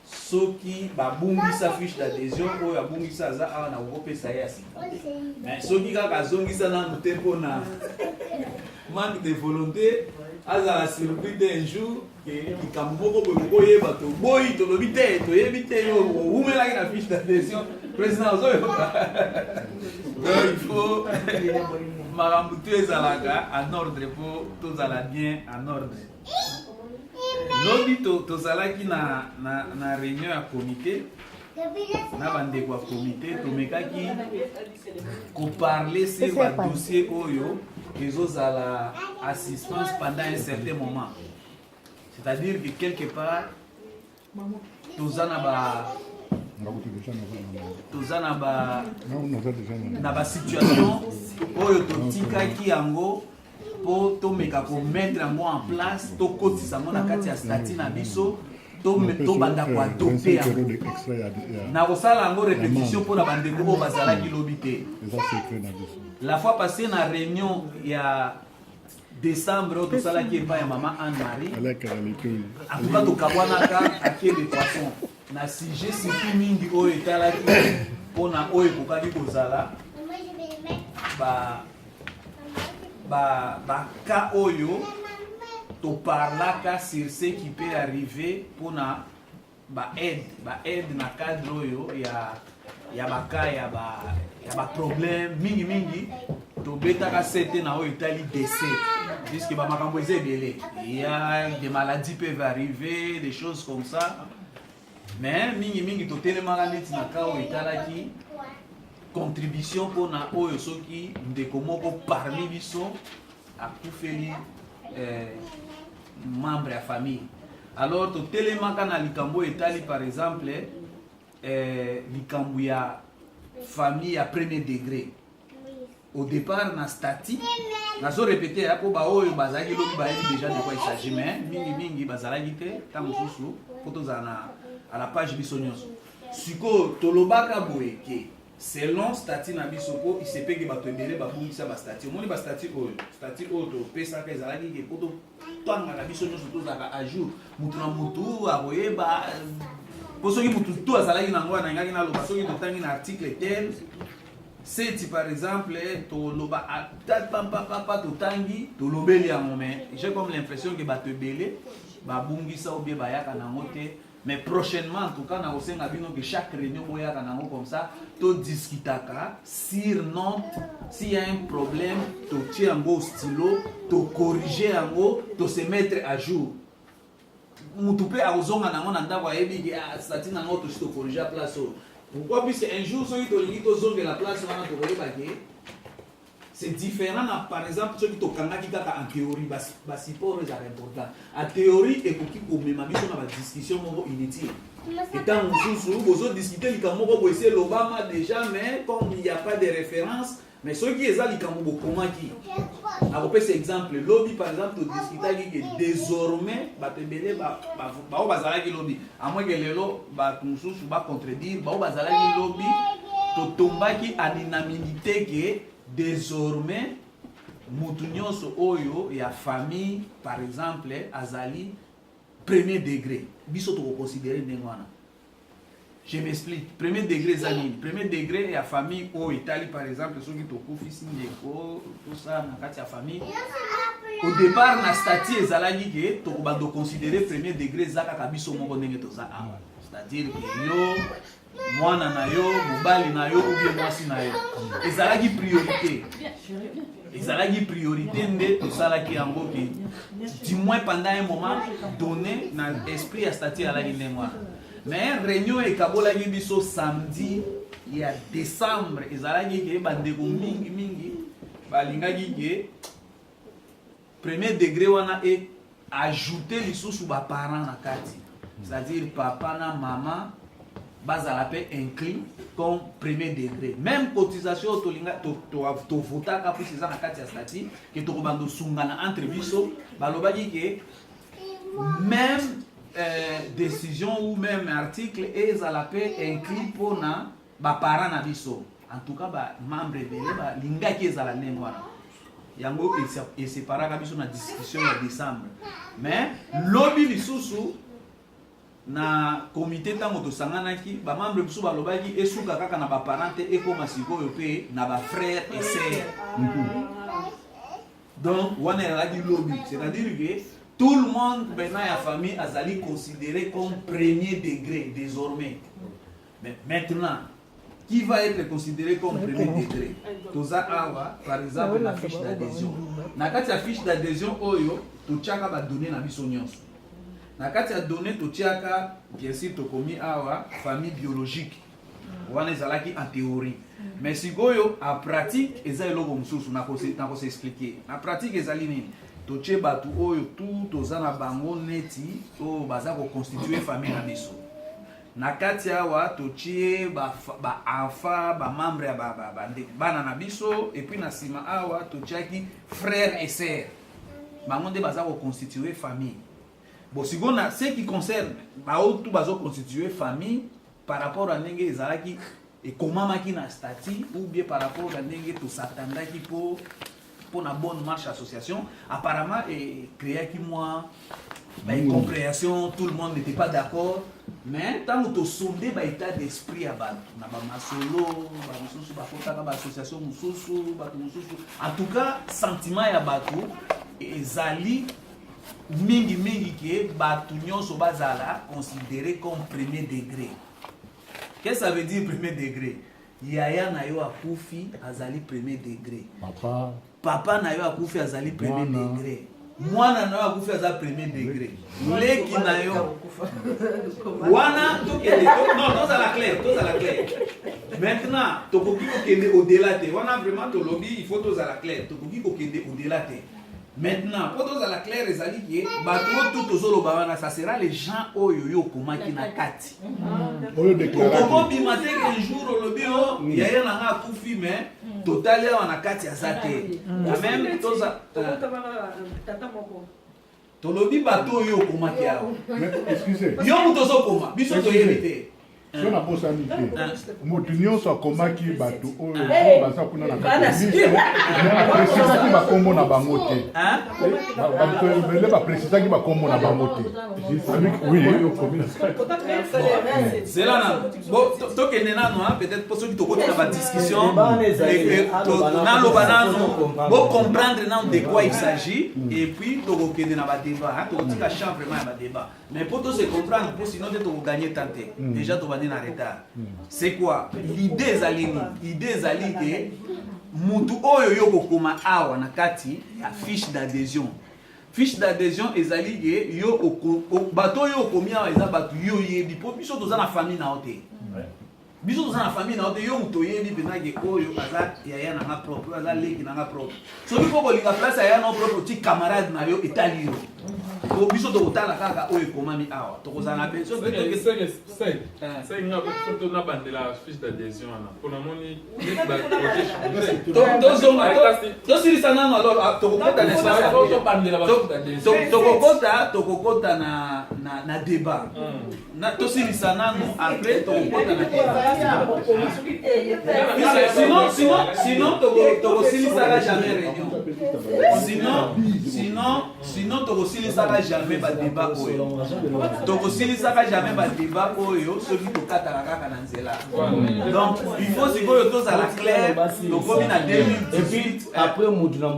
soki babungisa fiche d'adhésion oyo abungisa aza awa na kopesa ye asika mais soki kaka azongisa nanu te mpona manque de volonté azala surpris d'un jour likambo moko boye koyeba toboyi tolobi te toyebi te yo oumelaki na fiche d'adhésion président ozoyoka donc il faut makambo to ezalaka en ordre mpo tozala bien en ordre. Lobi tozalaki na réunion ya comité na bandeko ya comité tomekaki koparler sur ba dossier oyo ezozala assistance pendant un certain moment, c'est-à-dire que quelque part tozana ba situation oyo totikaki yango pour tomeka ko mettre yango en place to kotisa ngo na kati ya statut na biso to banda ko adopter na kosala yango répétition pour na bandeko oyo bazalaki lobi te. La fois passée na réunion ya décembre to sala ki pa ya mama Anne-Marie akuka to kabwanaka akie de poisson na sujet surtout mingi oyo etalaki pona oyo kokaki kozala cas oyo to parlaka sur ce qui peut arriver pour na aide na cadre oyo ya baka ya problème mingi to betaka sete na oyo itali décès puisque ba makambo ezebele il y a des maladies peuvent arriver, des choses comme ça, mais mingi to telemaka neti na ka oyo italaki contribution pour na oyo soki ndeko moko parmi biso akufeli membre ya famille. Alors to telemaka na likambo etali par exemple likambo ya famille à premier degré. Au départ na statut nazo répéter ya po ba oyo bazaki lobi ba déjà de quoi il s'agit, mais mingi bazalaki te tango susu poto zana à la page biso nyonso siko tolobaka boye ke selon statut na biso po il se peut que bato ebele babungisa ba statut omoni ba statut oyo to pesa ka ezalaki ke poto twanga na biso nyonso tozaka à jour mutu na mutu aboyeba po soki mutu to azalaki nango wana ngaki na loba soki totangi na article tel c'est par exemple to loba papa totangi to lobeli yango, mais j'ai comme l'impression que bato ebele babungisa ou bien bayaka nango te. Mais prochainement, en tout cas, nous avons que chaque réunion, comme ça, tu discutes sur note, s'il y a un problème, tu tiens un stylo, tu corriger un mot, tu se mettre à jour. Tu peux avoir corriger la place. Pourquoi? Puisque un jour, si tu as la place, c'est différent, par exemple, ceux qui ont en théorie, c'est important. En théorie, et pour qui même la discussion inutile. Et tant que vous discutez, vous essayer l'Obama déjà, mais comme il n'y a pas de référence, mais ceux qui sont comment qui alors, par exemple, lobby, par exemple, tu discutes que désormais, lobby, à moins que les lobbies contredire, lobby, tu tombes à l'inamité que désormais, mutu nyonso oyo ya famille par exemple azali premier degré biso to considérer ndengwana. Je m'explique. Premier degré zani, premier degré ya famille o Italie par exemple soki to kufisi ndeko tout ça na kati ya famille. Au départ na statut ezalaki ke to bando considérer premier degré zaka kabiso moko ndenge to za awa. C'est-à-dire que yo mwana na yo mobali na yo ou bien mwasi na yo ezalaki priorité nde tosalaki yango ke du moins pendant un moment donné na esprit ya statut alaki ndenge wana. Mais réunion ekabolaki biso samedi ya décembre ezalaki ke bandeko mingi balingaki ke premier degré wana e ajouter lisusu ba parents na kati, c'est-à-dire papa na maman bazala pe inclus comme premier degré. Même cotisation to votaka pour ces na kati ya statut que to bando sungana entre biso balobaki ke même décision ou même article ezala pe inclus pour na ba parents na biso. En tout cas ba membre de ba lingaki ezala nengwana. Yango et séparaka biso na discussion ya décembre. Mais lobby lisusu na comité tango to sanganaki ba membre biso balobaki esuka kaka na ba parents et comme sikoyo pe na ba frères et sœurs. Donc on est là du lobby, c'est-à-dire que tout le monde maintenant la famille azali considéré comme premier degré désormais. Mais maintenant qui va être considéré comme premier degré? Toza awa par exemple la fiche d'adhésion. Na kati ya fiche d'adhésion oyo to tchaka ba donner na biso nyonso. Na kati ya donné to tchaka bien sûr to komi awa famille biologique. Wana ezalaki en théorie. Mais sikoyo en pratique eza eloko mususu na ko expliquer. Na pratique ezali nini? To tche batu oyo tout toza na bango neti to baza ko constituer famille na biso. Na kati awa to tche ba enfant ba membre ya bana na biso et puis na sima awa to tchaki frères et sœurs. Bango nde baza ko constituer famille. Bon, si on a ce qui concerne, tout bazo constituer famille par rapport à n'enge ezalaki et comment maki na statut ou bien par rapport à n'enge to s'attendaki pour na bonne marche association, apparemment et créé qui moi une compréhension, tout le monde n'était pas d'accord, mais tant que tu sondé ba état d'esprit à bas na ba masolo ba mususu ba kota ba association mususu ba mususu en tout cas sentiment ya batu ezali mingi que batu nyonso bazala considéré comme premier degré. Qu'est-ce que ça veut dire premier degré? Yaya na yo akufi azali premier degré. Papa na yo akufi azali premier degré. Mwana na yo akufi azali premier degré. Leki na yo wana to kende non tous à la claire. Maintenant to koki ko kende au-delà te. Wana vraiment to lobby il faut tous à la claire. To koki ko kende au-delà te. Maintenant, pour tous à la claire, les alliés, ça sera les gens oyo komaki na kati. Comment bimaté un jour au lobby, il y a un koufi mais total on a kati azate. Même tous à to lobby bateau yo komaki ya. Excusez. Yo mutozo koma, biso to yebite. Si on a posé un idée, Moutunion soit comaki bateau, on va s'en kuna na préciser qui va combo na bangote. Mais pas préciser qui va combo na bangote. Oui, c'est là bon to kenena no peut-être pour ceux qui to côté na discussion et na lo banano pour comprendre nan de quoi il s'agit et puis to ko kenena ba débat to tika champ vraiment ba débat mais pour tous se comprendre pour sinon de to gagner tenter déjà to en retard. C'est quoi? L'idée zalini que mutu oyo yoko koma awa na kati ya fiche d'adhésion. Fiche d'adhésion ezali ke yo bato yo komi awa eza bato yo yebi po biso toza na famille na ote. Biso toza na famille na ote yo muto yebi pena ke oyo aza yaya na nga propre, aza leki na nga propre. So biko kolinga place yaya na propre ti camarade na yo etali yo. Ko biso to kotala kaka oyo komami awa to kozana pe so c'est une photo na bandela fiche d'adhésion na pona moni to silisa nano alors to kokota na espace to kokota na débat na to silisa nano après to kokota na débat sinon to silisa jamais réunion sinon to silisa jamais ba débat oyo to silisa jamais ba débat oyo celui to katala kaka na nzela. Donc il faut sikoyo to za la claire to komi na 2018 après mutu na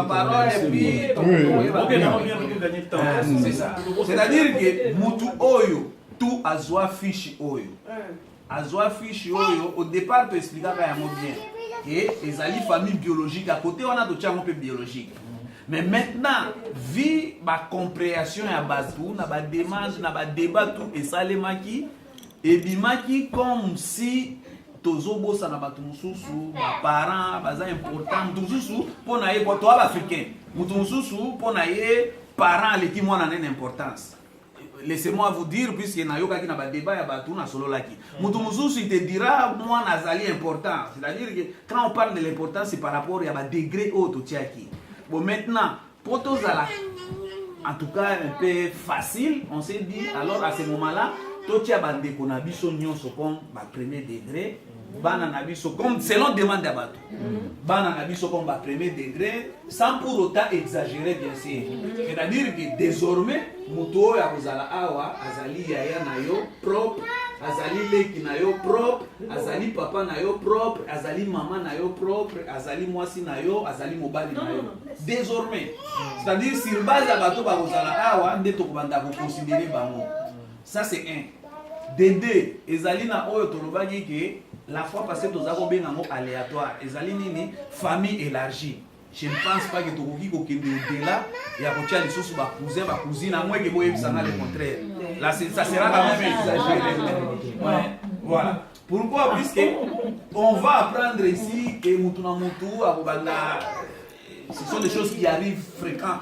parole et puis gagner temps. C'est ça. C'est-à-dire que mutu oyo tout azwa fiche oyo au départ to expliquer ka yango bien et les ali famille biologique à côté on a to tchango peu biologique. Mais maintenant, vu ma compréhension ya batu, na ba démarche, na ba débat tout et salemaki et bimaki comme si tozo bossa na batu mususu, ba parents, baza important mususu pour na ye kwa to africain. Mutu mususu pour na ye parents les qui moi na importance. Laissez-moi vous dire puisque na yoka ki na ba débat ya batu na solo laki. Mutu mususu il te dira moi nazali important. C'est-à-dire que quand on parle de l'importance c'est par rapport à ba degré haut to tiaki. Bon, maintenant, pour tous en tout cas un peu facile, on s'est dit, alors à ce moment-là, tout le monde a dit qu'on a vu son nyonso comme premier degré, bana na biso comme selon demande ya bato bana na biso comme ba premier degré sans pour autant exagérer bien sûr c'est-à-dire que désormais moto oyo akozala awa azali yaya na yo propre azali leki na yo propre azali papa na yo propre azali mama na yo propre azali mwasi na yo azali mobali na yo désormais c'est-à-dire sur base ya bato bakozala awa nde tokobanda koconsidérer bango ça c'est un de deux ezali na oyo tolobaki ke la fois passée toza kobenga ngo aléatoire ezali nini famille élargie je ne pense pas que tokoki kokende au-delà ya kotia lisusu bacousin bacousine à moins que boyebisanga le contraire là ça sera quand même exagéré ouais. Voilà pourquoi puisque on va apprendre ici que mutu na mutu akobanda ce sont des choses qui arrivent fréquentes